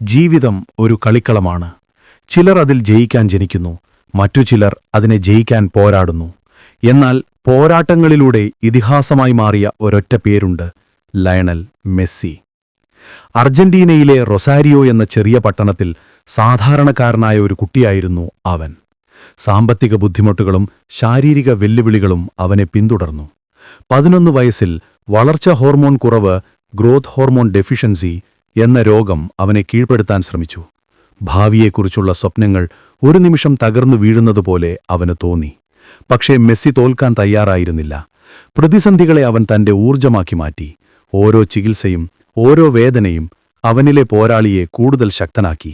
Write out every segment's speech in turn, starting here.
ജീവിതം ഒരു കളിക്കളമാണ്. ചിലർ അതിൽ ജയിക്കാൻ ജനിക്കുന്നു, മറ്റു ചിലർ അതിനെ ജയിക്കാൻ പോരാടുന്നു. എന്നാൽ പോരാട്ടങ്ങളിലൂടെ ഇതിഹാസമായി മാറിയ ഒരൊറ്റ പേരുണ്ട്: ലയണൽ മെസ്സി. അർജന്റീനയിലെ റൊസാരിയോ എന്ന ചെറിയ പട്ടണത്തിൽ സാധാരണക്കാരനായ ഒരു കുട്ടിയായിരുന്നു അവൻ. സാമ്പത്തിക ബുദ്ധിമുട്ടുകളും ശാരീരിക വെല്ലുവിളികളും അവനെ പിന്തുടർന്നു. 11 വയസ്സിൽ വളർച്ചാ ഹോർമോൺ കുറവ്, ഗ്രോത്ത് ഹോർമോൺ ഡെഫിഷ്യൻസി എന്ന രോഗം അവനെ കീഴ്പ്പെടുത്താൻ ശ്രമിച്ചു. ഭാവിയെക്കുറിച്ചുള്ള സ്വപ്നങ്ങൾ ഒരു നിമിഷം തകർന്നു വീഴുന്നതുപോലെ അവന് തോന്നി. പക്ഷേ മെസ്സി തോൽക്കാൻ തയ്യാറായിരുന്നില്ല. പ്രതിസന്ധികളെ അവൻ തന്റെ ഊർജ്ജമാക്കി മാറ്റി. ഓരോ ചികിത്സയും ഓരോ വേദനയും അവനിലെ പോരാളിയെ കൂടുതൽ ശക്തനാക്കി.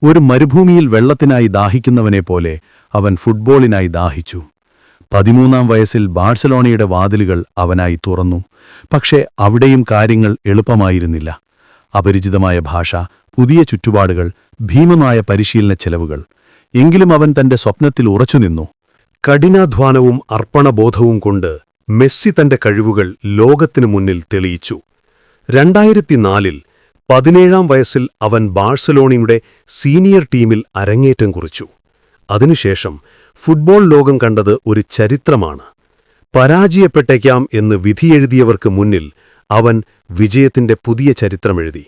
ഒരു മരുഭൂമിയിൽ വെള്ളത്തിനായി ദാഹിക്കുന്നവനെപ്പോലെ അവൻ ഫുട്ബോളിനായി ദാഹിച്ചു. 13-ാം വയസ്സിൽ ബാഴ്സലോണയുടെ വാതിലുകൾ അവനായി തുറന്നു. പക്ഷേ അവിടെയും കാര്യങ്ങൾ എളുപ്പമായിരുന്നില്ല. അപരിചിതമായ ഭാഷ, പുതിയ ചുറ്റുപാടുകൾ, ഭീമമായ പരിശീലന ചെലവുകൾ. എങ്കിലും അവൻ തന്റെ സ്വപ്നത്തിൽ ഉറച്ചുനിന്നു. കഠിനാധ്വാനവും അർപ്പണബോധവും കൊണ്ട് മെസ്സി തന്റെ കഴിവുകൾ ലോകത്തിനു മുന്നിൽ തെളിയിച്ചു. 2004-ൽ 17-ാം വയസ്സിൽ അവൻ ബാഴ്സലോണയുടെ സീനിയർ ടീമിൽ അരങ്ങേറ്റം കുറിച്ചു. അതിനുശേഷം ഫുട്ബോൾ ലോകം കണ്ടത് ഒരു ചരിത്രമാണ്. പരാജയപ്പെട്ടേക്കാം എന്ന് വിധിയെഴുതിയവർക്ക് മുന്നിൽ അവൻ വിജയത്തിന്റെ പുതിയ ചരിത്രമെഴുതി.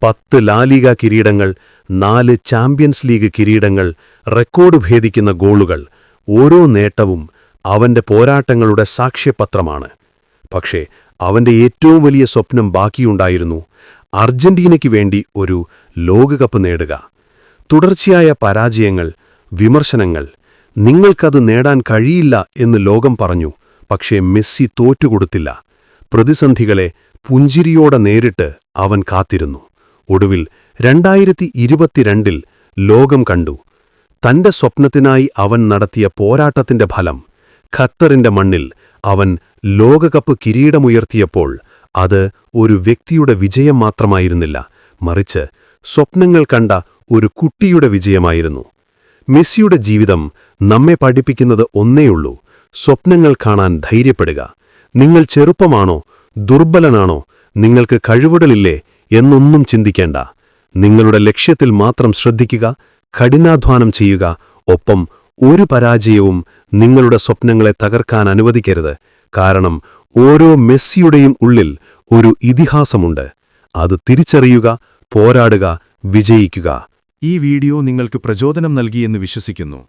10 ലാലിഗ കിരീടങ്ങൾ, 4 ചാമ്പ്യൻസ് ലീഗ് കിരീടങ്ങൾ, റെക്കോർഡ് ഭേദിക്കുന്ന ഗോളുകൾ. ഓരോ നേട്ടവും അവന്റെ പോരാട്ടങ്ങളുടെ സാക്ഷ്യപത്രമാണ്. പക്ഷേ അവന്റെ ഏറ്റവും വലിയ സ്വപ്നം ബാക്കിയുണ്ടായിരുന്നു: അർജന്റീനയ്ക്ക് വേണ്ടി ഒരു ലോകകപ്പ് നേടുക. തുടർച്ചയായ പരാജയങ്ങൾ, വിമർശനങ്ങൾ, നിങ്ങൾക്കത് നേടാൻ കഴിയില്ല എന്ന് ലോകം പറഞ്ഞു. പക്ഷേ മെസ്സി തോറ്റുകൊടുത്തില്ല. പ്രതിസന്ധികളെ പുഞ്ചിരിയോടെ നേരിട്ട് അവൻ കാത്തിരുന്നു. ഒടുവിൽ 2022-ൽ ലോകം കണ്ടു തന്റെ സ്വപ്നത്തിനായി അവൻ നടത്തിയ പോരാട്ടത്തിന്റെ ഫലം. ഖത്തറിന്റെ മണ്ണിൽ അവൻ ലോകകപ്പ് കിരീടമുയർത്തിയപ്പോൾ അത് ഒരു വ്യക്തിയുടെ വിജയം മാത്രമായിരുന്നില്ല, മറിച്ച് സ്വപ്നങ്ങൾ കണ്ട ഒരു കുട്ടിയുടെ വിജയമായിരുന്നു. മെസ്സിയുടെ ജീവിതം നമ്മെ പഠിപ്പിക്കുന്നത് ഒന്നേയുള്ളൂ: സ്വപ്നങ്ങൾ കാണാൻ ധൈര്യപ്പെടുക. നിങ്ങൾ ചെറുപ്പമാണോ, ദുർബലനാണോ, നിങ്ങൾക്ക് കഴിവുകളില്ലേ എന്നൊന്നും ചിന്തിക്കേണ്ട. നിങ്ങളുടെ ലക്ഷ്യത്തിൽ മാത്രം ശ്രദ്ധിക്കുക, കഠിനാധ്വാനം ചെയ്യുക. ഒപ്പം ഒരു പരാജയവും നിങ്ങളുടെ സ്വപ്നങ്ങളെ തകർക്കാൻ അനുവദിക്കരുത്. കാരണം ഓരോ മെസ്സിയുടെയും ഉള്ളിൽ ഒരു ഇതിഹാസമുണ്ട്. അത് തിരിച്ചറിയുക, പോരാടുക, വിജയിക്കുക. ഈ വീഡിയോ നിങ്ങൾക്ക് പ്രചോദനം നൽകിയെന്ന് വിശ്വസിക്കുന്നു.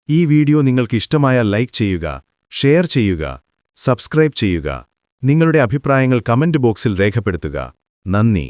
ഈ വീഡിയോ നിങ്ങൾക്ക് ഇഷ്ടമായാൽ ലൈക്ക് ചെയ്യുക, ഷെയർ ചെയ്യുക, സബ്സ്ക്രൈബ് ചെയ്യുക. നിങ്ങളുടെ അഭിപ്രായങ്ങൾ കമന്റ് ബോക്സിൽ രേഖപ്പെടുത്തുക. നന്ദി.